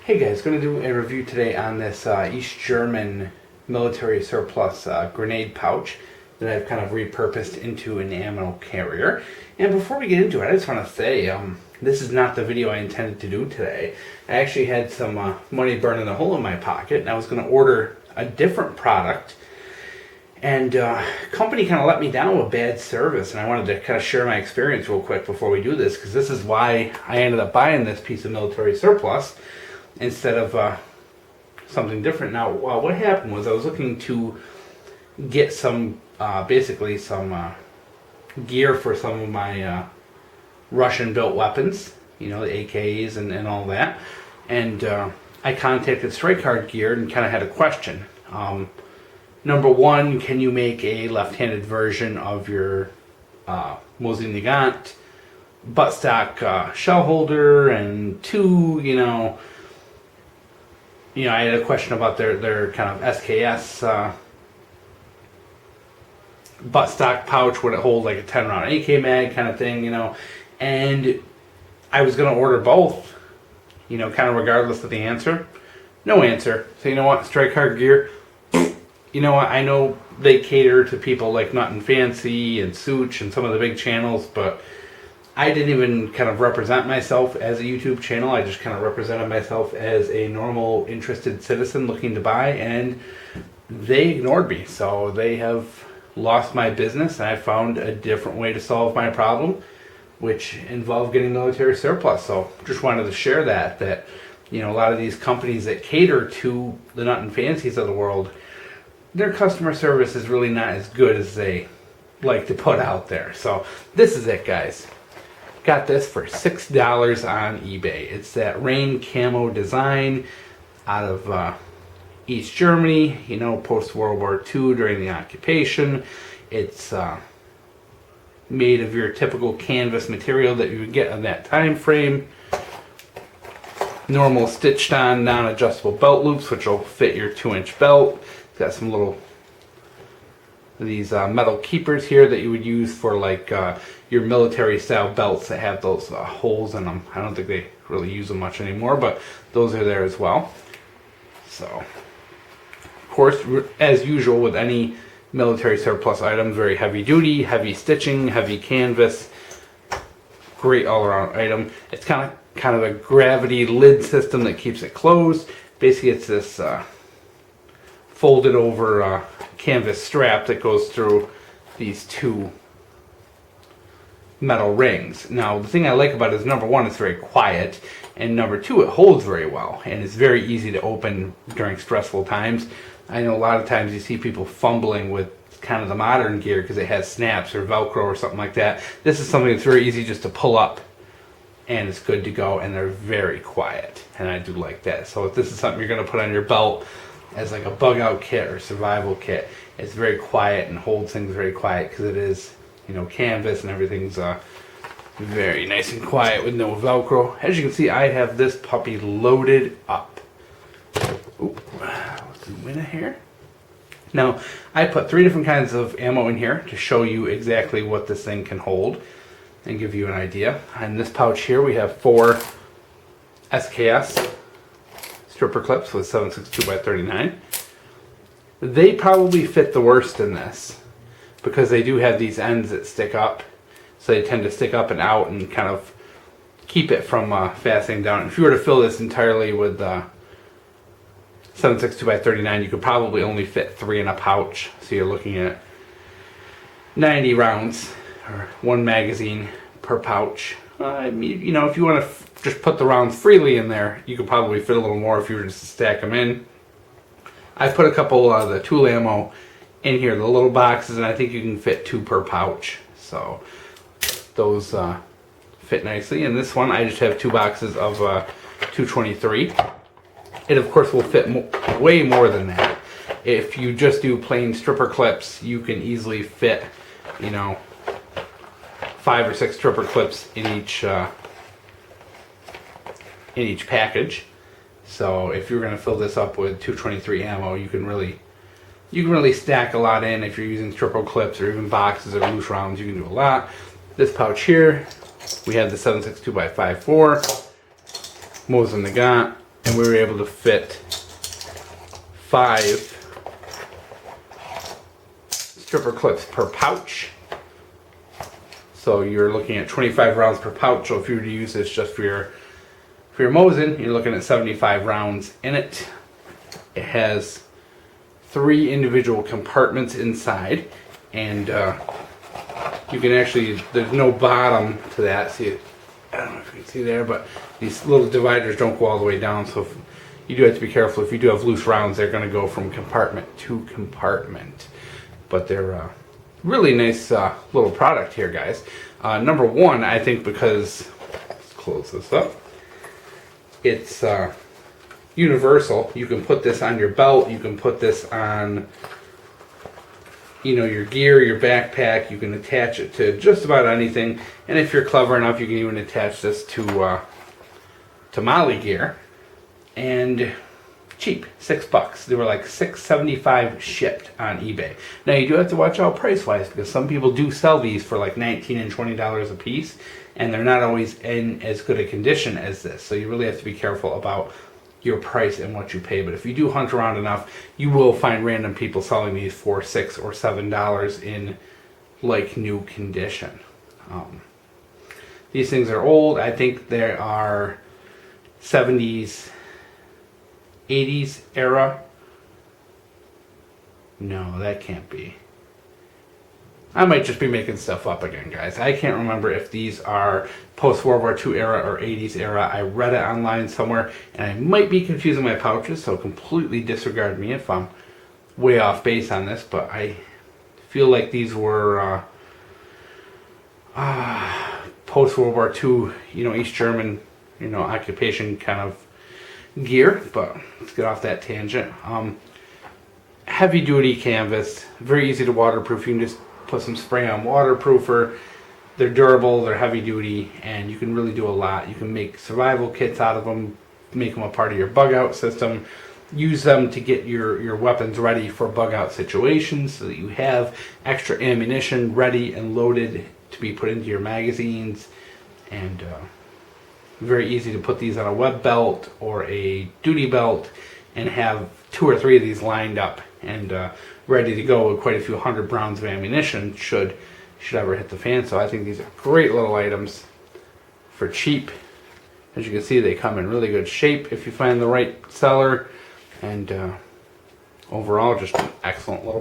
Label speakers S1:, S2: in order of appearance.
S1: Hey guys, going to do a review today on this East German military surplus grenade pouch that I've kind of repurposed into an ammo carrier. And before we get into it, I just want to say this is not the video I intended to do today. I actually had some money burning a hole in my pocket, and I was going to order a different product. And company kind of let me down with bad service, and I wanted to kind of share my experience real quick before we do this, because this is why I ended up buying this piece of military surplus instead of something different. Now, what happened was I was looking to get some, basically some gear for some of my Russian-built weapons, you know, the AKs and all that. And I contacted Strike Hard Gear and kind of had a question. Number one, can you make a left-handed version of your Mosin Nagant buttstock shell holder? And two, I had a question about their kind of SKS buttstock pouch. Would it hold like a 10-round AK mag kind of thing, And I was going to order both, kind of regardless of the answer. No answer. So you know what? Strike Hard Gear. You know what? I know they cater to people like Nut and Fancy and Such and some of the big channels, but I didn't even kind of represent myself as a YouTube channel. I just kind of represented myself as a normal, interested citizen looking to buy, and they ignored me. So they have lost my business, and I found a different way to solve my problem, which involved getting military surplus. So just wanted to share that a lot of these companies that cater to the Nut and Fancies of the world, their customer service is really not as good as they like to put out there. So this is it, guys. Got this for $6 on eBay. It's that rain camo design out of East Germany, post World War II during the occupation. It's made of your typical canvas material that you would get in that time frame. Normal stitched on non-adjustable belt loops, which will fit your 2-inch belt. It's got some little these metal keepers here that you would use for like your military style belts that have those holes in them. I don't think they really use them much anymore, but those are there as well. So, of course, as usual with any military surplus items, very heavy duty, heavy stitching, heavy canvas. Great all around item. It's kind of a gravity lid system that keeps it closed. Basically, it's this folded over canvas strap that goes through these two metal rings. Now, the thing I like about it is, number one, it's very quiet, and number two, it holds very well, and it's very easy to open during stressful times. I know a lot of times you see people fumbling with kind of the modern gear because it has snaps or Velcro or something like that. This is something that's very easy just to pull up, and it's good to go, and they're very quiet, and I do like that. So if this is something you're going to put on your belt as like a bug out kit or survival kit, it's very quiet and holds things very quiet because it is, canvas, and everyth's very nice and quiet with no Velcro. As you can see, I have this puppy loaded up. Ooh, let's zoom in here. Now, I put 3 different kinds of ammo in here to show you exactly what this thing can hold and give you an idea. In this pouch here, we have 4 SKS stripper clips with 7.62x39. They probably fit the worst in this because they do have these ends that stick up, so they tend to stick up and out and kind of keep it from fastening down. If you were to fill this entirely with 7.62x39, you could probably only fit 3 in a pouch, so you're looking at 90 rounds or 1 magazine per pouch. If you want to just put the rounds freely in there, you could probably fit a little more if you were just to stack them in. I put a couple of the tool ammo in here, the little boxes, and I think you can fit 2 per pouch. So those fit nicely. And this one, I just have 2 boxes of 223. It, of course, will fit way more than that. If you just do plain stripper clips, you can easily fit, 5 or 6 stripper clips in each package. So if you're going to fill this up with 223 ammo, you can really stack a lot in. If you're using stripper clips or even boxes or loose rounds, you can do a lot. This pouch here, we have the 7.62x54 Mosin Nagant and we were able to fit 5 stripper clips per pouch. So you're looking at 25 rounds per pouch. So if you were to use this just for your Mosin, you're looking at 75 rounds in it. It has 3 individual compartments inside, and you can actually, there's no bottom to that. See, I don't know if you can see there, but these little dividers don't go all the way down. So you do have to be careful. If you do have loose rounds, they're going to go from compartment to compartment. But they're really nice little product here, guys. Number one, I think because, let's close this up. It's universal. You can put this on your belt. You can put this on, you know, your gear, your backpack. You can attach it to just about anything. And if you're clever enough, you can even attach this to Molly gear. And cheap, $6. They were like $6.75 shipped on eBay. Now you do have to watch out price-wise, because some people do sell these for like $19 and $20 a piece, and they're not always in as good a condition as this. So you really have to be careful about your price and what you pay. But if you do hunt around enough, you will find random people selling these for $6 or $7 in like new condition. These things are old. I think they are 70s, 80s era. No, that can't be. I might just be making stuff up again, guys. I can't remember if these are post-World War II era or 80s era. I read it online somewhere, and I might be confusing my pouches, so completely disregard me if I'm way off base on this, but I feel like these were post-World War II, you know, East German, you know, occupation kind of gear. But let's get off that tangent. Heavy duty canvas, very easy to waterproof. You can just put some spray on waterproofer. They're durable, they're heavy duty, and you can really do a lot. You can make survival kits out of them, make them a part of your bug out system, use them to get your weapons ready for bug out situations so that you have extra ammunition ready and loaded to be put into your magazines. And very easy to put these on a web belt or a duty belt and have 2 or 3 of these lined up and ready to go with quite a few hundred rounds of ammunition should ever hit the fan. So I think these are great little items for cheap. As you can see, they come in really good shape if you find the right seller, and overall just an excellent little